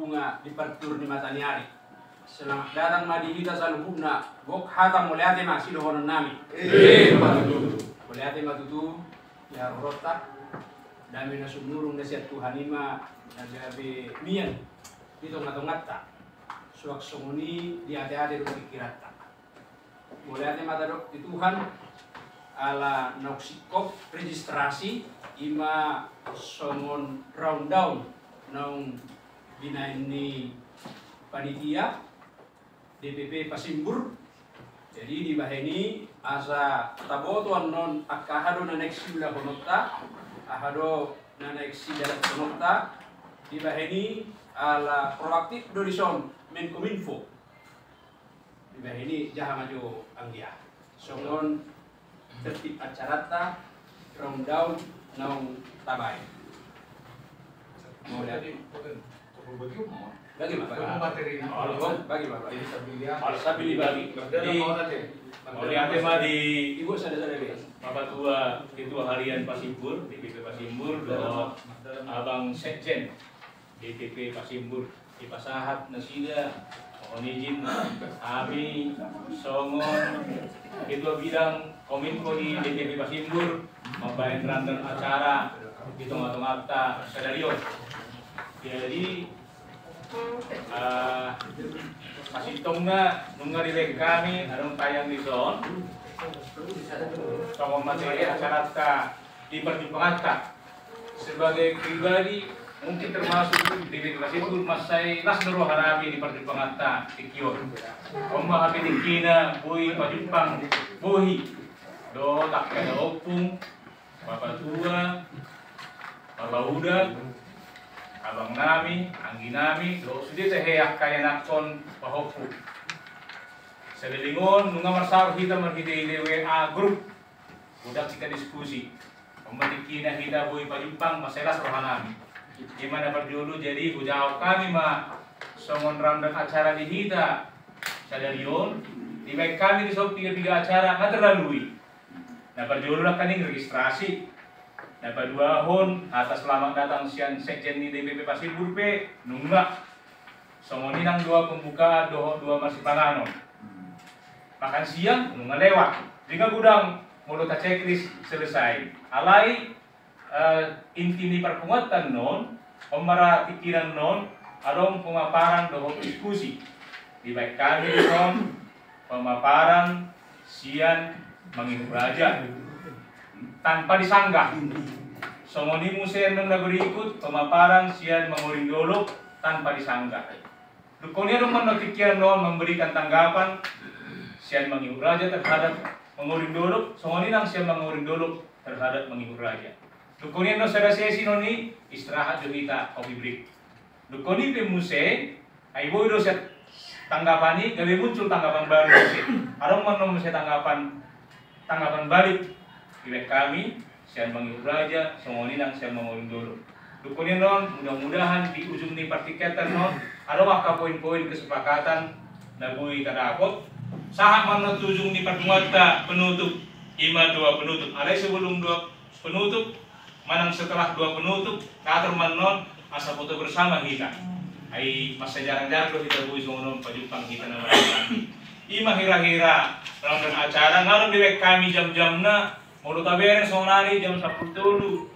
bunga di pertur di mata nyari. Selamat datang madi kita salubuna. Gok hatam mulai hati masih dohonan nami. Mulai hati matutu ya rotak. Dami na sumurung na siya Tuhan ima nagabi miyan. Dito ngatungatta. Suwak sunguni di hati-hati do pikirata. Mulai hati mata dok di Tuhan ala noksikop registrasi ima songon round down nong bina ini panitia DPP Pasimbur. Jadi di bahini asa tabotuan non akahado na next sila konokta ahado na next sila konokta di bahini ala proaktif dorison Menkominfo di bahini jaha maju anggia songon tertib acarata round down nong tabay. Bagi ibu sadar-sadar Bapak Tua Ketua Harian Pasimbur DPP Pasimbur do Abang Sekjen DPP Pasimbur di pasahat nasida mohon izin kami songon Ketua Bidang Kominfo di DPP Pasimbur membayar randan acara di tengah-tengah Sadario. Jadi masih tongga nunggu di kami ada tayang di zon sama materi acara di pertimbangan sebagai pribadi mungkin termasuk di Pasimbur masai nas nuru harabi di pertimbangan tikion omba habi dikina bui pajumpang buhi do tak kena opung Bapak Tua Bapak Udat Abang nami, anggi nami, lo sudah seheyak kaya nakon pahopu. Selilingon, nunga marsar kita merhide WA grup, udah kita diskusi. Pembatikina kita boy pajumpang masalah rohan nami. Gimana berjulu jadi ujau kami mah songon randan acara di kita sadarion, di baik kami di soal 3 acara nggak terlalui. Nah berjulu lah kan registrasi. Dapat 2 tahun atas selamat datang sian sekjen di DPP Pasimbur P nunggak somoni nang 2 pembukaan 2 masih panganon makan siang nunggak lewat jika gudang mulut checklist selesai alai inti ni perpungatan non pemara pikiran non adong pemaparan doho diskusi di baik kami non pemaparan sian mengibu raja tanpa disanggah. Somoni musen nang berikut pemaparan sian menguring dulu tanpa disanggah. Dukonya rumah notikian non memberikan tanggapan sian mengibu raja terhadap menguring dulu. Somoni nang sian menguring dulu terhadap mengibu raja. Dukonya no sada sesi noni istirahat kita kopi break. Dukoni pemuse aibo do set tanggapani gawe muncul tanggapan baru sih. Arong manom saya tanggapan balik. Pilih kami, sian mengibu raja, somoni nang sian menguring dulu. Dukunin non, mudah-mudahan di ujung nih partiketan non, ada maka poin-poin kesepakatan nabui tadakot. Sahat manot ujung nih pertemuan penutup, ima 2 penutup. Ada sebelum 2 penutup, manang setelah 2 penutup, kater manon asa foto bersama kita. Ai masa jarang-jarang kita bui songon pajumpang kita nama kami. Ima hira-hira dalam acara ngaron direk kami jam-jamna. Mau tabere sonari jam 10.20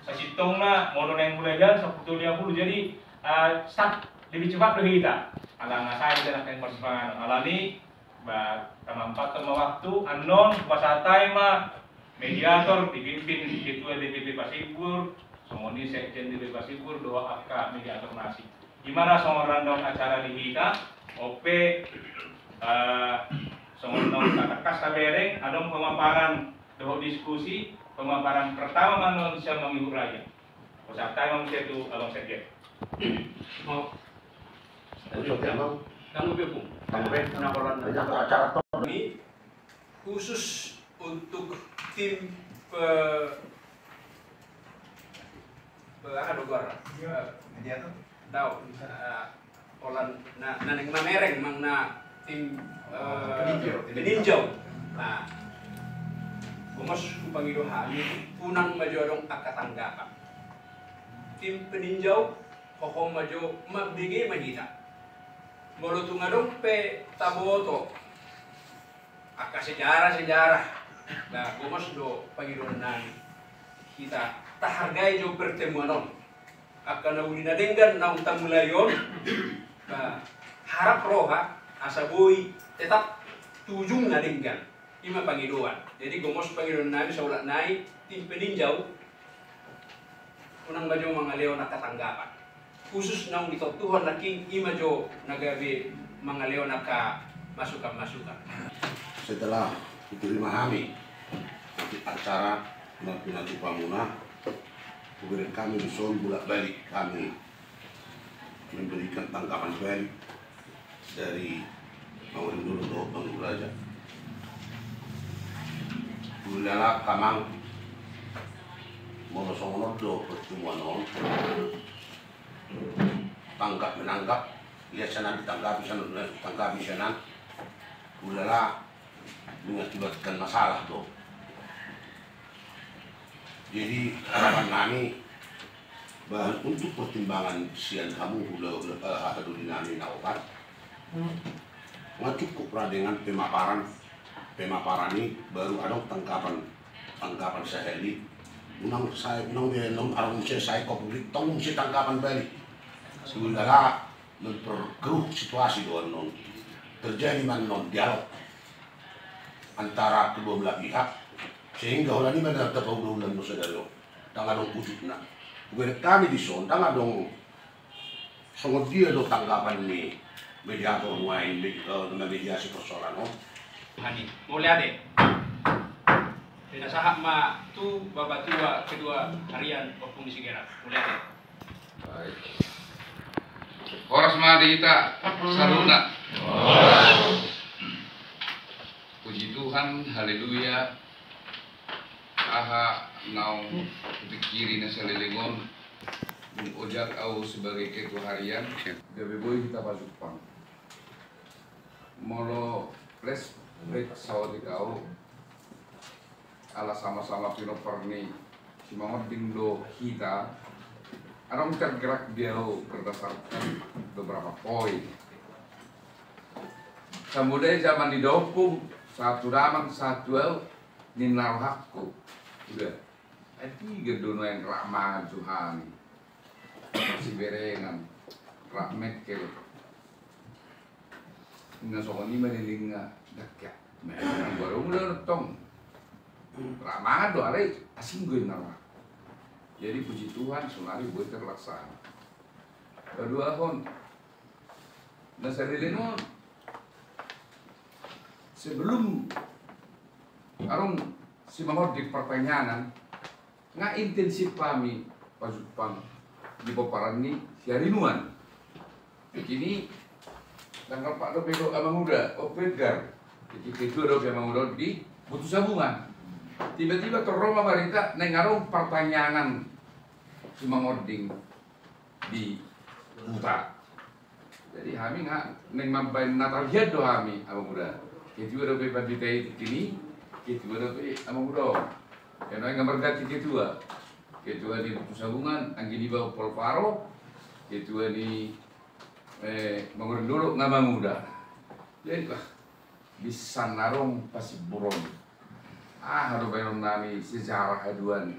sasitong na mau neng mulai jam 10.20 jadi start lebih cepat dari kita ala ngasai dan akan persimpangan alani tamampat sama waktu anon pasatai ma mediator dipimpin ketua DPP Pasimbur somoni sekjen DPP Pasimbur doa akka mediator nasi gimana songon random acara di kita OP songon katakas tabereng adong pemaparan doho diskusi pemaparan pertama manon siya mengibu raja usak tayo siya tu abang sekjen mau kamu bepung penawaran acara ini khusus untuk tim mediator tahu olan naneng mamereng mangna tim peninjau. Nah, Bungos Kupangido Hali punang majorong akatanggapan. Tim peninjau Kokong majo mabigay mahita. Mulutong adong pe taboto. Aka sejarah na gumos do Panginoon namin. Kita tahargai jo pertemuan. Aka nauli na denggan na untang mulayon. Harap roha asaboy tetap tujung na denggan. Ima Panginoon. Jadi gumos Panginoon namin sa ulat nai tim peninjau. Unang bajo mga leo na katanggapan. Khusus nang dito Tuhan naking ima jo nagabi mga leo na ka masukan. Setelah itu dimahami acara Pinatu Pamuna, kemudian kami disuruh bolak-balik kami memberikan tangkapan balik dari Mawar dulu do Bang Raja. Bulala kamang monosongonot do pertemuan on. Tangkap menangkap, lihat sana ditangkapi sana, ulala mengakibatkan masalah tuh. Jadi harapan kami bahan untuk pertimbangan sian kamu ulah dinami naobat, nggak cukup lah dengan pemaparan ini baru ada tangkapan seheli. Unang arang saya publik tong si tangkapan balik. Sebenarnya memperkeruh situasi doang non terjadi non dialog antara kedua belah pihak sehingga orang ini mana dapat ulang saudara tangga dong wujudna bukan kami di son tangga dong sangat dia do tanggapan ini mediator main mediasi persoalan non Hani mulai deh tidak sahak ma tu bapak tua kedua harian opung di Sigera mulai deh. Baik. Horas Madita Saruna. Puji Tuhan, haleluya. Aha nau pikiri na salilingon ojak au sebagai ketua harian gabe boy kita pasuk pang. Molo les break sawat kau ala sama-sama pino perni si mamot dingdo kita orang tergerak dia berdasarkan beberapa poin. Kemudian zaman di dopung satu damang satu ninar hakku udah. Tiga dono yang ramah Tuhan masih berengan rahmat kel. Ina sokan ni manilinga dakya. Mereka baru mulai tong ramah do alai asing gue nama. Jadi puji Tuhan sunari buat terlaksana. Kedua hon, nasa lilingon sebelum arung si mamor di pertanyaan, nggak intensif kami pasupang di paparan ini siarinuan. Begini, tanggal Pak Dopedo Amang Muda, Opedgar, itu ada Amang Muda di butuh sambungan. Tiba-tiba terroma barita nengarong pertanyaan cuma ngording di buta. Jadi kami nggak neng mabain Natal hiad do kami Amang Muda. Itu ada beban kita ini, itu ada Amang Muda. Karena yang berganti ketua di butuh sambungan, angin di bawah Polparo, ketua di mengurung dulu Amang Muda. Jadi bisa narong pasti buron. Harus bayar nami sejarah haduan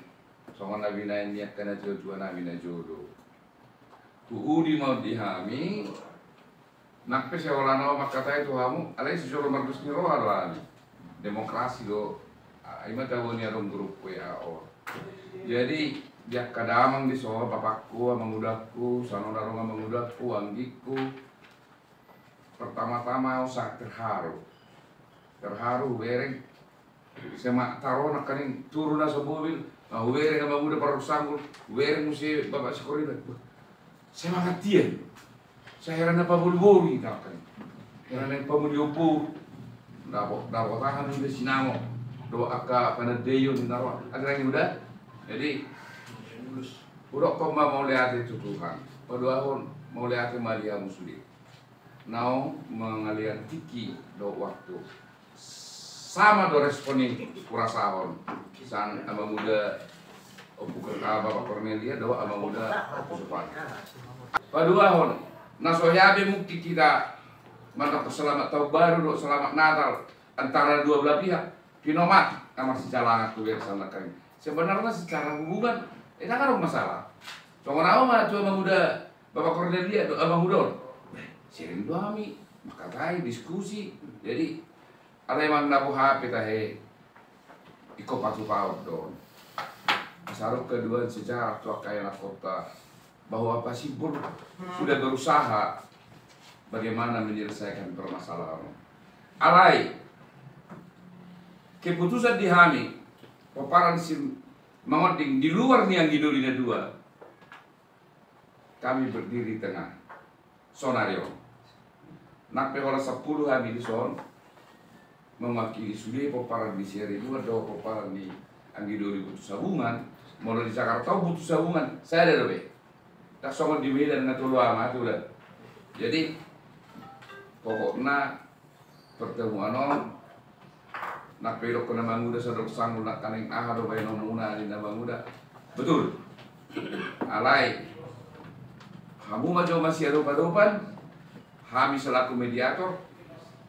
sama nabi nain niat karena tujuan nabi na jodoh. Kuudi mau dihami, nak pesewalan awak kata itu kamu, alai sesuatu margus ni roh aduan demokrasi do, ima tahu ni arung grup WAO. Jadi dia kadamang di soal bapakku, amang udakku, sanong darong amang udakku, anggiku. Pertama-tama aku sangat terharu bereng. Saya taruh nak kaning turun na sa mobil, uwere nga mamuda parang sanggol, uwere mo si bapak sekolah ini. Saya mangatian, saya heran na pamulibori na kaning, heran na pamuliupo, dapat tahan udah sinamo, doa aka panadeyo ni naruh, ada lagi udah, jadi udah kau mau lihat itu Tuhan, padahal mau lihat Maria Musuli, now mengalian tiki do waktu. Sama do responin kurasahon san ama muda bukan Bapak Cornelia doa ama muda Supan Paduahon, nasoyabe mungkin kita mantap selamat tahun baru, dok selamat Natal antara dua belah pihak. Pinomat, masih jalan aku yang sama kami. Sebenarnya secara hubungan, itu kan masalah. Soalnya awal cuma muda Bapak Cornelia, Abang Udon, sering doami, maka tay diskusi. Jadi ada yang nabu HP tahe, ikut patu paut don. Saruk kedua sejarah tua kaya kota bahwa Pasipur sudah berusaha bagaimana menyelesaikan permasalahan. Alai keputusan dihami peparan sim mengoding di luar nih yang gidulina dua. Kami berdiri tengah sonario. Nak pehola 10 hari di son mewakili sudah peparan di seri dua do peparan di Anggidoli butuh sabungan. Mau di Jakarta butuh sabungan. Saya ada dobe. Tak songon di Medan ngatu lama tu dah. Jadi pokoknya pertemuan nak pelok kena banguda sadok sang nak kaning ahado bae nomuna di banguda. Betul. Alai kamu maju masih adopan, kami selaku mediator,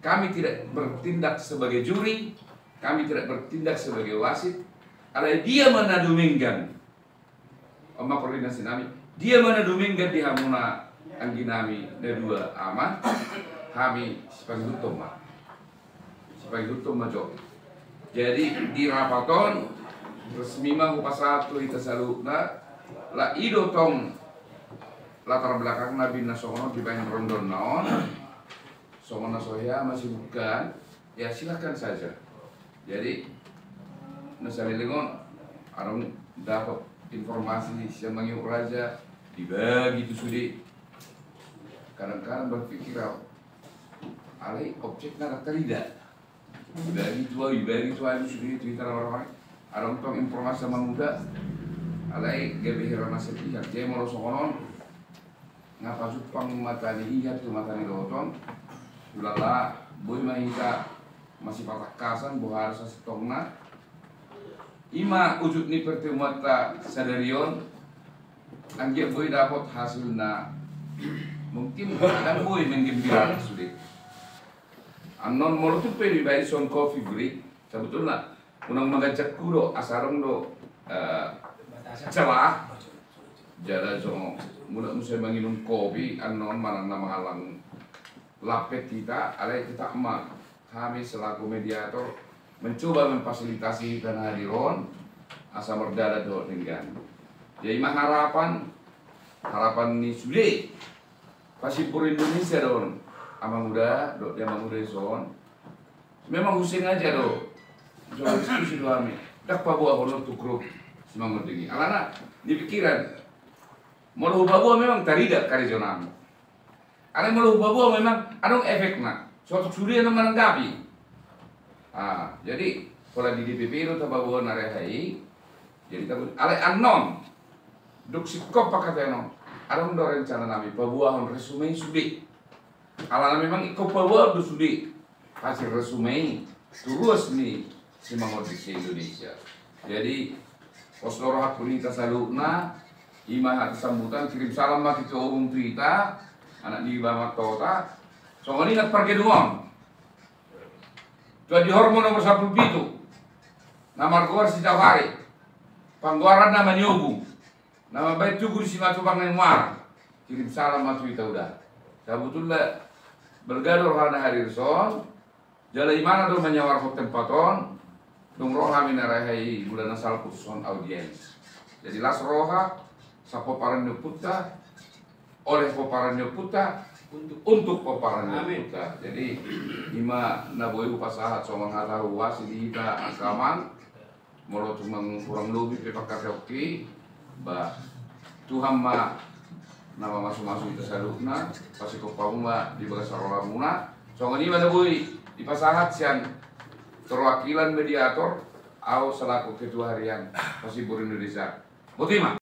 kami tidak bertindak sebagai juri, kami tidak bertindak sebagai wasit. Alai dia mana duminggan, oma koordinasi nami, dia mana duminggan di hamuna angginami dua aman, kami sebagai tutup mah, sebagai tutup maju. Jadi di rapaton resmi mah upas satu kita salutna la ido tong latar belakang Nabi Nasono di bayan rondon naon Songo Nasoya masih bukan, ya silakan saja. Jadi nasalilingon arang dapat informasi yang mengiuk raja dibagi itu sudi. Kadang-kadang berpikir alai objeknya tidak dibagi tua itu sudi itu orang-orang arang tong informasi sama muda alai gebehera nasib pihak dia mau sokonon ngapa supang mata ni ihat tu mata ni lotong ulala boy mahita masih patah kasan buhar sa setongna ima ujud ni pertemuan ta sadarion anggia boy dapat hasilna mungkin dan boy menggembirakan sudah anon molo tu peri bayi son coffee break sebetulnya unang mengajak kudo asarong do celah jada jong mula musim menginum kopi anon mana nama halang lapet kita alai kita emak kami selaku mediator mencoba memfasilitasi dan hadiron asa merdada do dengan jadi mah harapan ni sudah Pasipur Indonesia don amang muda do dia amang muda son memang pusing aja do jual diskusi do kami dak pabuah hono tu grup semangat tinggi alana di pikiran mau babua memang tarida kari zonam. Ada mau babua memang ada efeknya. Suatu suri yang menanggapi. Jadi kalau di DPP itu babua narehai. Jadi tahu. Ada anon. Duk sikop pakai anon. Ada mendorong rencana nami babua on resume sudi. Alana memang ikop babua tu sudi. Hasil resume terus nih semangat di Indonesia. Jadi posloro hak punita saluna. Ima hati sambutan kirim salam mati ke umum Twitter anak di Bamak Tota soalnya ingat pergi doang jadi hormon nomor 1 itu nama keluar si hari pangguaran nama nyobu nama baik cukur si matu pangan muar kirim salam mati Twitter udah sebetulnya bergaduh hana hari son jalan imana dong menyawar hotel paton dong roha minarahai bulan asal putusan audiens jadi las roha sa peparan puta oleh peparan puta untuk peparan puta. Jadi ima naboy upasahat so mengatahu wasi di kita asaman molo cuma kurang lebih pepakat oke bah Tuhan ma nama masuk-masuk itu salukna pasti ko pauma di bagas sarola muna so ngani naboy ipasahat sian perwakilan mediator au selaku ketua harian Pasipur Indonesia. Butima